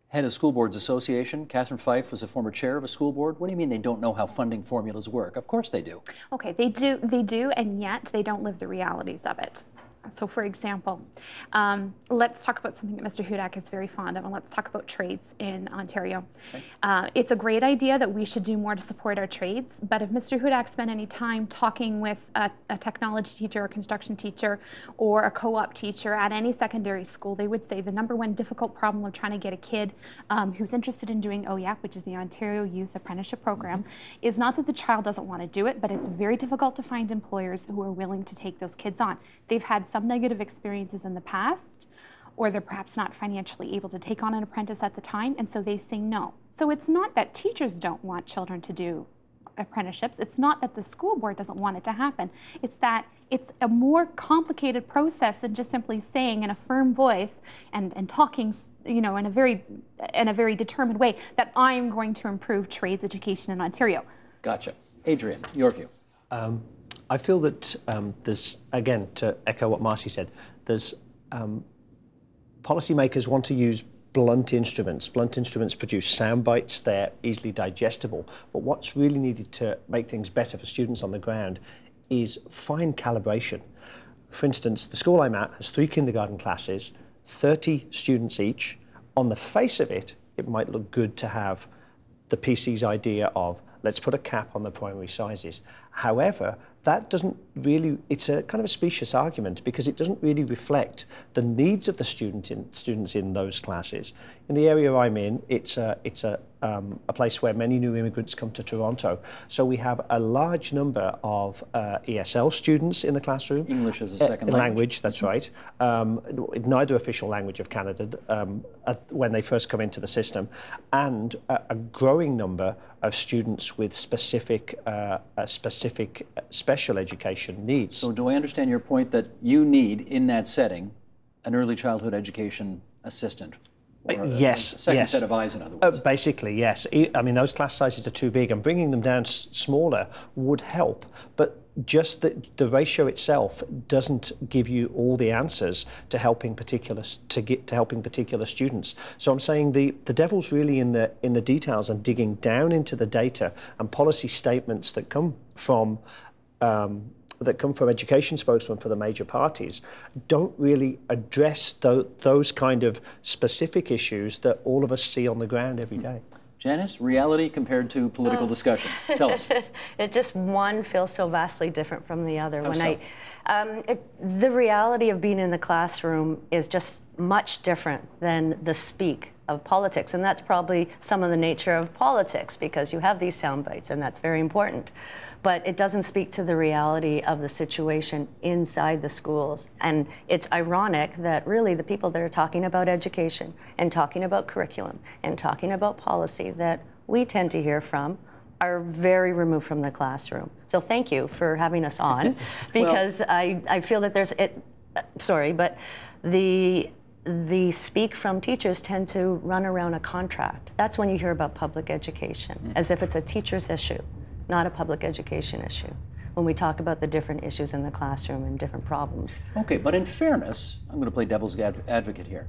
head of School Boards Association. Catherine Fife was a former chair of a school board. What do you mean they don't know how funding formulas work? Of course they do. Okay, they do, and yet they don't live the realities of it. So for example, let's talk about something that Mr. Hudak is very fond of, and let's talk about trades in Ontario. Okay. It's a great idea that we should do more to support our trades, but if Mr. Hudak spent any time talking with a technology teacher, a construction teacher, or a co-op teacher at any secondary school, they would say the #1 difficult problem of trying to get a kid who's interested in doing OYAP, which is the Ontario Youth Apprenticeship Program, is not that the child doesn't want to do it, but it's very difficult to find employers who are willing to take those kids on. They've had some negative experiences in the past, or they're perhaps not financially able to take on an apprentice at the time, and so they say no. So it's not that teachers don't want children to do apprenticeships. It's not that the school board doesn't want it to happen. It's that it's a more complicated process than just simply saying in a firm voice and talking, in a very determined way that I'm going to improve trades education in Ontario. Gotcha. Adrian, your view. I feel that there's, again, to echo what Marcy said, there's policymakers want to use blunt instruments. Blunt instruments produce sound bites, they're easily digestible. But what's really needed to make things better for students on the ground is fine calibration. For instance, the school I'm at has 3 kindergarten classes, 30 students each. On the face of it, it might look good to have the PC's idea of let's put a cap on the primary sizes. However, that doesn't really, it's a kind of a specious argument because it doesn't really reflect the needs of the students in those classes. In the area I'm in, it's a a place where many new immigrants come to Toronto. So we have a large number of ESL students in the classroom. English as a second language. That's right. Neither official language of Canada when they first come into the system, and a growing number of students with specific special education needs. So do I understand your point that you need, in that setting, an early childhood education assistant? Yes. A second set of eyes, in other words. Basically, yes. I mean, those class sizes are too big, and bringing them down smaller would help. But just the ratio itself doesn't give you all the answers to helping particular students. So I'm saying the devil's really in the details and digging down into the data and policy statements that come from education spokesmen for the major parties don't really address those kind of specific issues that all of us see on the ground every day. Janice, reality compared to political discussion. Tell us. It just one feels so vastly different from the other. How so? The reality of being in the classroom is just much different than the speak of politics, and that's probably some of the nature of politics, because you have these sound bites, and that's very important. But it doesn't speak to the reality of the situation inside the schools. And it's ironic that really the people that are talking about education and talking about curriculum and talking about policy that we tend to hear from are very removed from the classroom. So thank you for having us on, because I feel that there's but the speak from teachers tend to run around a contract. That's when you hear about public education, as if it's a teacher's issue, not a public education issue, when we talk about the different issues in the classroom and different problems. Okay, but in fairness, I'm going to play devil's advocate here.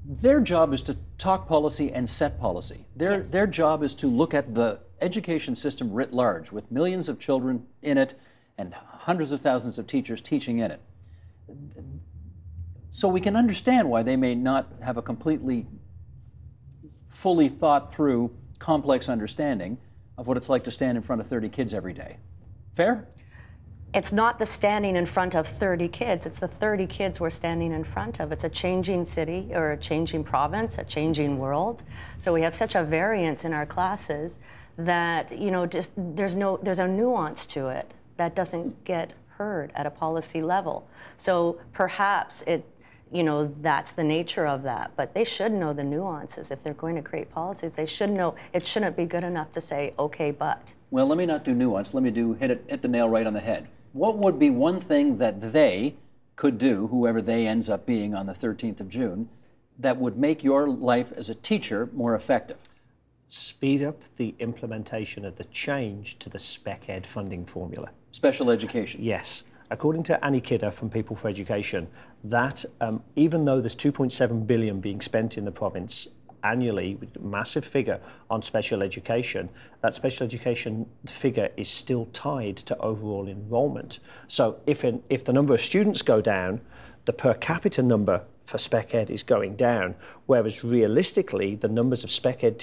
Their job is to talk policy and set policy. Their job is to look at the education system writ large, with millions of children in it and hundreds of thousands of teachers teaching in it. So we can understand why they may not have a completely fully thought through, complex understanding of what it's like to stand in front of 30 kids every day. Fair? It's not the standing in front of 30 kids, it's the 30 kids we're standing in front of. It's a changing city or a changing province, a changing world. So we have such a variance in our classes that, you know, just there's a nuance to it that doesn't get heard at a policy level. So perhaps that's the nature of that, but they should know the nuances. If they're going to create policies, they should know it shouldn't be good enough to say, okay, but. Well, let me not do nuance. Let me hit the nail right on the head. What would be one thing that they could do, whoever they ends up being on the 13th of June, that would make your life as a teacher more effective? Speed up the implementation of the change to the spec ed funding formula. Special education. Yes. According to Annie Kidder from People for Education, that even though there's $2.7 billion being spent in the province annually, with a massive figure on special education, that special education figure is still tied to overall enrollment. So if the number of students go down, the per capita number for spec ed is going down, whereas realistically, the numbers of spec ed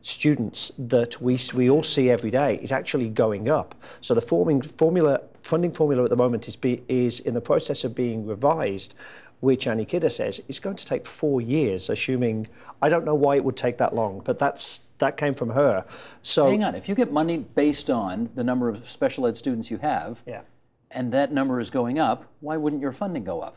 students that we all see every day is actually going up. So the funding formula at the moment is in the process of being revised, which Annie Kidder says is going to take 4 years, assuming, I don't know why it would take that long, but that came from her. So hang on, if you get money based on the number of special ed students you have, and that number is going up, why wouldn't your funding go up?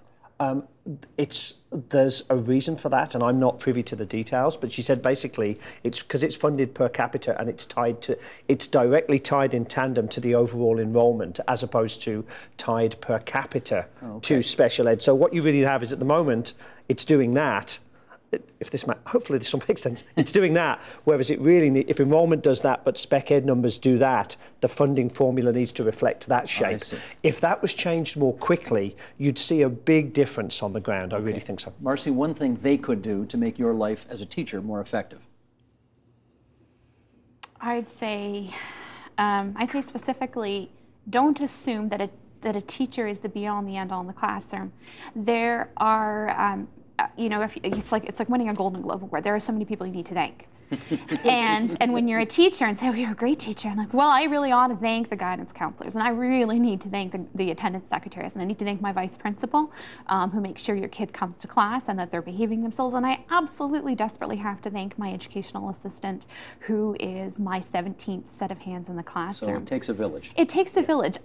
There's a reason for that, and I'm not privy to the details, but she said basically it's because it's funded per capita and it's directly tied in tandem to the overall enrollment as opposed to tied per capita to special ed. So what you really have is at the moment it's doing that. Hopefully this will make sense. It's doing that, whereas it really if enrollment does that, but spec ed numbers do that, the funding formula needs to reflect that shape. If that was changed more quickly, you'd see a big difference on the ground. I really think so. Marcy, one thing they could do to make your life as a teacher more effective? I'd say specifically, don't assume that a teacher is the be-all and the end-all in the classroom. There are it's like winning a Golden Globe Award. There are so many people you need to thank. and when you're a teacher and say, oh, you're a great teacher, I'm like, well, I really ought to thank the guidance counselors, and I really need to thank the attendance secretaries, and I need to thank my vice principal who makes sure your kid comes to class and that they're behaving themselves, and I absolutely desperately have to thank my educational assistant who is my 17th set of hands in the classroom. So it takes a village. It takes a village.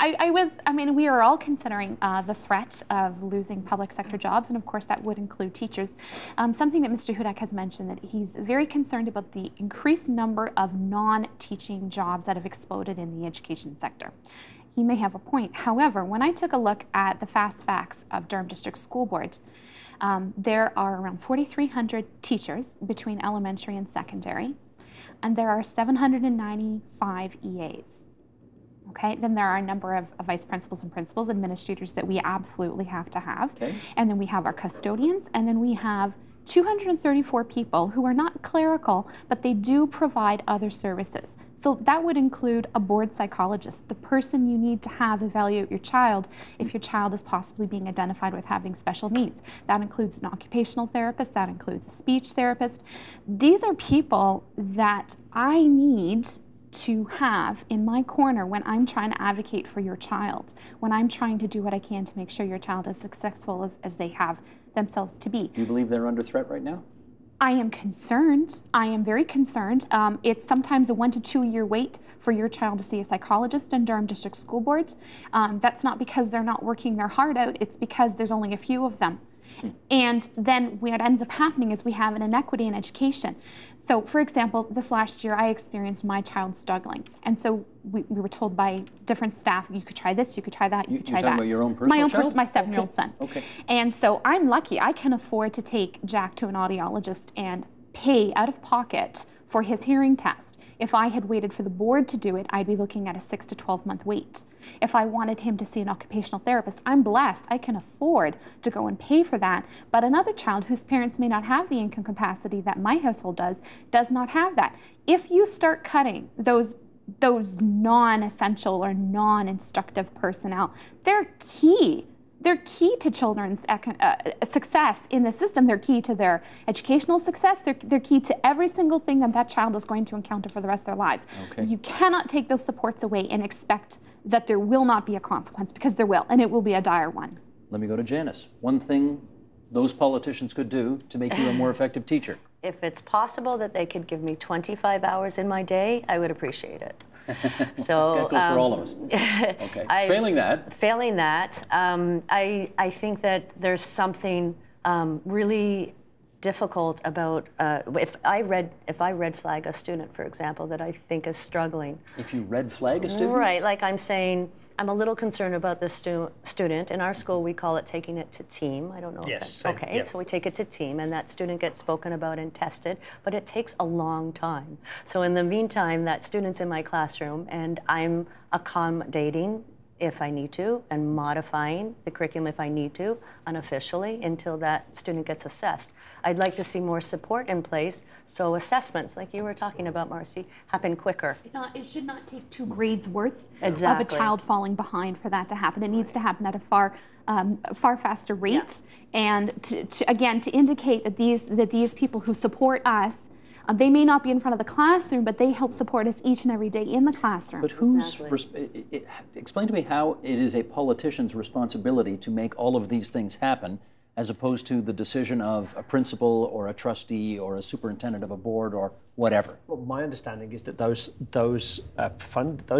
I mean, we are all considering the threat of losing public sector jobs, and of course that would include teachers. Something that Mr. Hudak has mentioned, that he's very concerned about the increased number of non-teaching jobs that have exploded in the education sector. He may have a point. However, when I took a look at the fast facts of Durham District School Boards, there are around 4,300 teachers between elementary and secondary, and there are 795 EAs. Okay, then there are a number of vice principals and principals, administrators that we absolutely have to have. Okay. And then we have our custodians, and then we have 234 people who are not clerical, but they do provide other services. So that would include a board psychologist, the person you need to have evaluate your child if your child is possibly being identified with having special needs. That includes an occupational therapist, that includes a speech therapist. These are people that I need to have in my corner when I'm trying to advocate for your child, when I'm trying to do what I can to make sure your child is successful as they have themselves to be. Do you believe they're under threat right now? I am concerned. I am very concerned. It's sometimes a 1 to 2 year wait for your child to see a psychologist in Durham District School Board. That's not because they're not working their heart out, it's because there's only a few of them. And then what ends up happening is we have an inequity in education. So, for example, this last year I experienced my child struggling. And so we were told by different staff, you could try this, you could try that, you could try that. You're talking about your own personal child? My 7-year-old son. Okay. And so I'm lucky. I can afford to take Jack to an audiologist and pay out of pocket for his hearing test. If I had waited for the board to do it, I'd be looking at a 6 to 12 month wait. If I wanted him to see an occupational therapist, I'm blessed. I can afford to go and pay for that. But another child whose parents may not have the income capacity that my household does not have that. If you start cutting those non-essential or non-instructive personnel, they're key. They're key to children's success in the system. They're key to their educational success. They're key to every single thing that child is going to encounter for the rest of their lives. Okay. You cannot take those supports away and expect that there will not be a consequence, because there will, and it will be a dire one. Let me go to Janice. One thing those politicians could do to make you a more effective teacher. If it's possible that they could give me 25 hours in my day, I would appreciate it. So that goes for all of us. Okay. Failing that, I think that there's something really difficult about if I red flag a student, for example, that I think is struggling. If you red flag a student? Right, like I'm saying, I'm a little concerned about this student. In our school, we call it taking it to team. I don't know if that's okay. Yeah. So we take it to team, and that student gets spoken about and tested, but it takes a long time. So in the meantime, that student's in my classroom, and I'm accommodating if I need to, and modifying the curriculum if I need to, unofficially, until that student gets assessed. I'd like to see more support in place, so assessments, like you were talking about, Marcy, happen quicker. It should not take 2 grades worth of a child falling behind for that to happen. It needs to happen at a far faster rate, and again, to indicate that these people who support us, they may not be in front of the classroom, but they help support us each and every day in the classroom. But explain to me how it is a politician's responsibility to make all of these things happen, as opposed to the decision of a principal or a trustee or a superintendent of a board or whatever. Well, my understanding is that those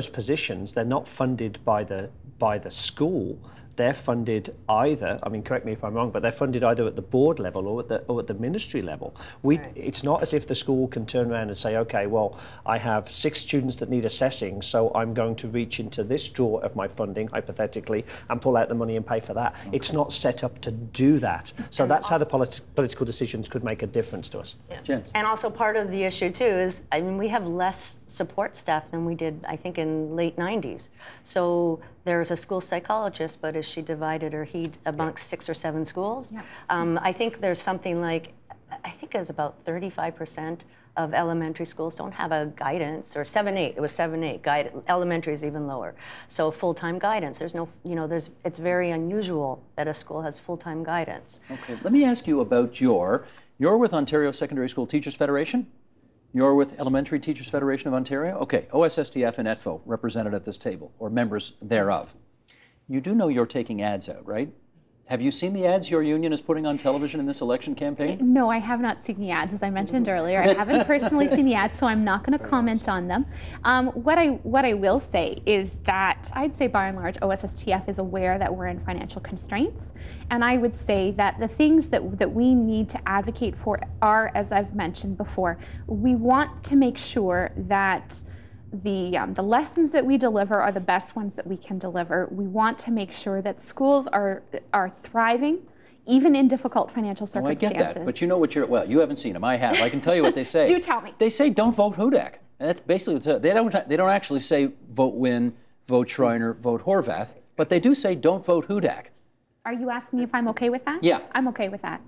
positions, they're not funded by the school. They're funded either, I mean, correct me if I'm wrong, but they're funded either at the board level or at the ministry level. It's not as if the school can turn around and say, okay, well, I have 6 students that need assessing, so I'm going to reach into this drawer of my funding, hypothetically, and pull out the money and pay for that. Okay. It's not set up to do that. So that's how the political decisions could make a difference to us. Yeah. James. And also part of the issue, too, is, I mean, we have less support staff than we did, I think, in late 90s. So there's a school psychologist, but is she divided or he amongst 6 or 7 schools? Yeah. I think there's something like, I think it's about 35% of elementary schools don't have a guidance, or 7-8, it was 7-8, elementary is even lower. So full-time guidance, there's no, it's very unusual that a school has full-time guidance. Okay, let me ask you about you're with Ontario Secondary School Teachers Federation? You're with Elementary Teachers Federation of Ontario? Okay, OSSTF and ETFO represented at this table, or members thereof. You do know you're taking ads out, right? Have you seen the ads your union is putting on television in this election campaign? No, I have not seen the ads, as I mentioned earlier. I haven't personally seen the ads, so I'm not going to comment on them. What I will say is that I'd say by and large OSSTF is aware that we're in financial constraints, and I would say that the things that we need to advocate for are, as I've mentioned before, we want to make sure that the lessons that we deliver are the best ones that we can deliver. We want to make sure that schools are thriving, even in difficult financial circumstances. I get that, but you know what well, you haven't seen them. I have. I can tell you what they say. Do tell me. They say don't vote Hudak. And that's basically they don't actually say vote Wynne, vote Schreiner, vote Horvath, but they do say don't vote Hudak. Are you asking me if I'm okay with that? Yeah. I'm okay with that.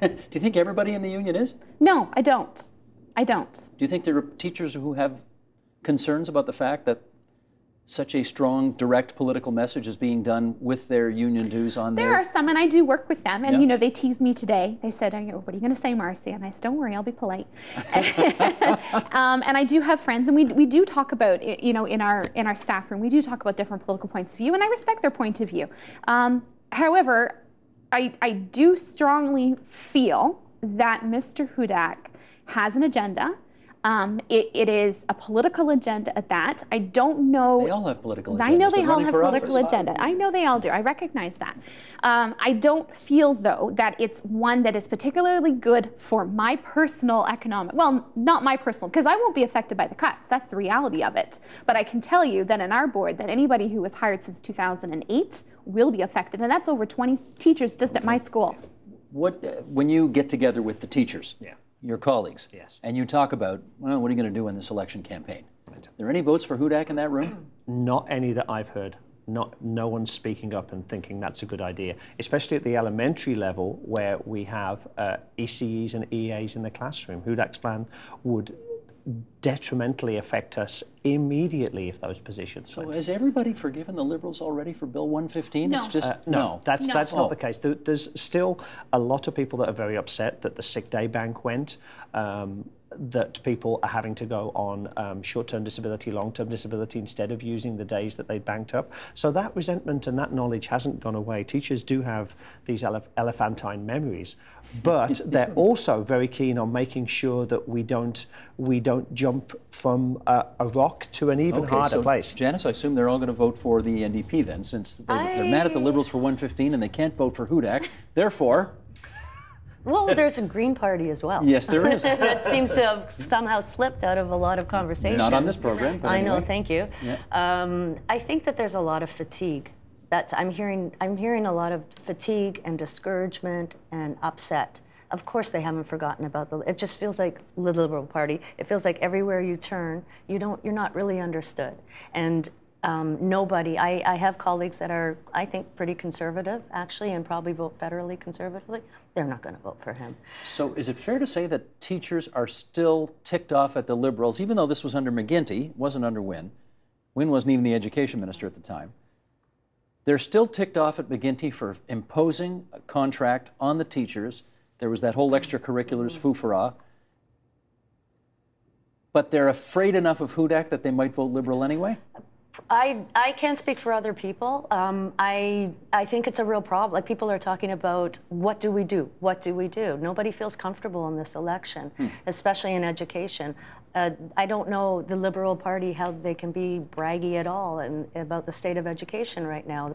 Do you think everybody in the union is? No, I don't. I don't. Do you think there are teachers who have concerns about the fact that such a strong, direct political message is being done with their union dues on there? There are some, and I do work with them, and you know, they teased me today. They said, "What are you going to say, Marcy?" And I said, "Don't worry, I'll be polite." And I do have friends, and we do talk about, you know, in our staff room, we do talk about different political points of view, and I respect their point of view. However, I do strongly feel that Mr. Hudak has an agenda. It is a political agenda at that. I don't know. They all have political agendas. I know they all have political agenda. I know they all do. I recognize that. I don't feel, though, that it's one that is particularly good for my personal economic, well, not my personal, because I won't be affected by the cuts. That's the reality of it. But I can tell you that in our board, that anybody who was hired since 2008 will be affected. And that's over 20 teachers just at my school. When you get together with the teachers, your colleagues, and you talk about, well, what are you going to do in this election campaign? Are there any votes for Hudak in that room? Not any that I've heard. No one's speaking up and thinking that's a good idea, especially at the elementary level where we have ECEs and EAs in the classroom. Hudak's plan would detrimentally affect us immediately if those positions went. So has everybody forgiven the Liberals already for Bill 115? No. It's just, no, that's not the case. There's still a lot of people that are very upset that the sick day bank went, that people are having to go on short-term disability, long-term disability instead of using the days that they banked up. So that resentment and that knowledge hasn't gone away. Teachers do have these elephantine memories, but they're also very keen on making sure that we don't jump from a rock to an even harder place. Janice, I assume they're all going to vote for the NDP then, since they're mad at the Liberals for 115 and they can't vote for Hudak. Therefore, well, there's a Green Party as well. Yes, there is. It seems to have somehow slipped out of a lot of conversation. Not on this program, but anyway. I know, thank you. Yeah. I think that there's a lot of fatigue. I'm hearing a lot of fatigue and discouragement and upset. Of course, they haven't forgotten about it just feels like the Liberal Party. It feels like everywhere you turn, you're not really understood. And nobody, I have colleagues that are, I think, pretty conservative, actually, and probably vote federally conservatively. They're not going to vote for him. So is it fair to say that teachers are still ticked off at the Liberals, even though this was under McGuinty, wasn't under Wynne? Wynne wasn't even the education minister at the time. They're still ticked off at McGuinty for imposing a contract on the teachers. There was that whole extracurriculars foofara. But they're afraid enough of Hudak that they might vote Liberal anyway? I can't speak for other people. I think it's a real problem. Like, people are talking about, what do we do? What do we do? Nobody feels comfortable in this election, especially in education. I don't know the Liberal Party, how they can be braggy at all about the state of education right now, the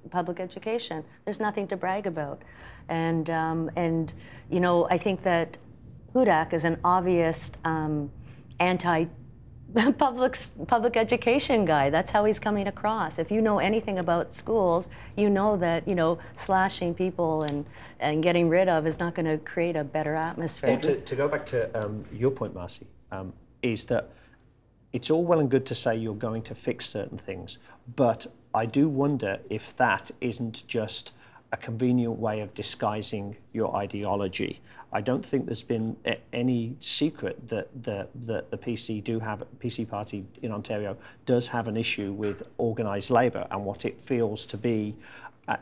public education. There's nothing to brag about. And you know, I think that Hudak is an obvious anti-public education guy. That's how he's coming across. If you know anything about schools, you know that, you know, slashing people and getting rid of is not going to create a better atmosphere. To go back to your point, Marcy, is that it's all well and good to say you're going to fix certain things, but I do wonder if that isn't just a convenient way of disguising your ideology. I don't think there's been any secret that the PC party in Ontario does have an issue with organised labour and what it feels to be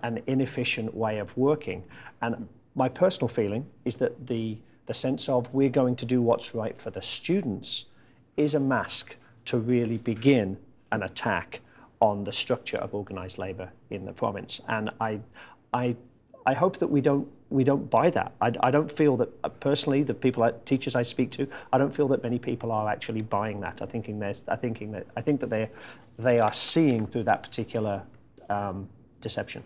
an inefficient way of working. And my personal feeling is that the the sense of we're going to do what's right for the students, is a mask to really begin an attack on the structure of organised labour in the province. And I hope that we don't buy that. I don't feel that, personally, the teachers I speak to, I don't feel that many people are actually buying that. I think that they are seeing through that particular deception.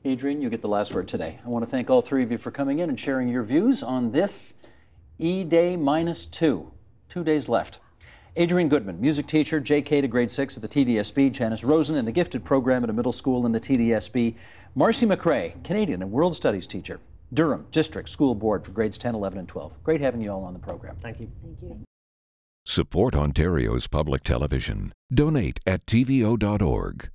Adrian, you get the last word today. I want to thank all three of you for coming in and sharing your views on this E-Day -2. 2 days left. Adrian Goodman, music teacher, JK to grade 6 at the TDSB. Janice Rosen in the gifted program at a middle school in the TDSB. Marcy McRae, Canadian and World Studies teacher. Durham District School Board for grades 10, 11, and 12. Great having you all on the program. Thank you. Thank you. Support Ontario's public television. Donate at tvo.org.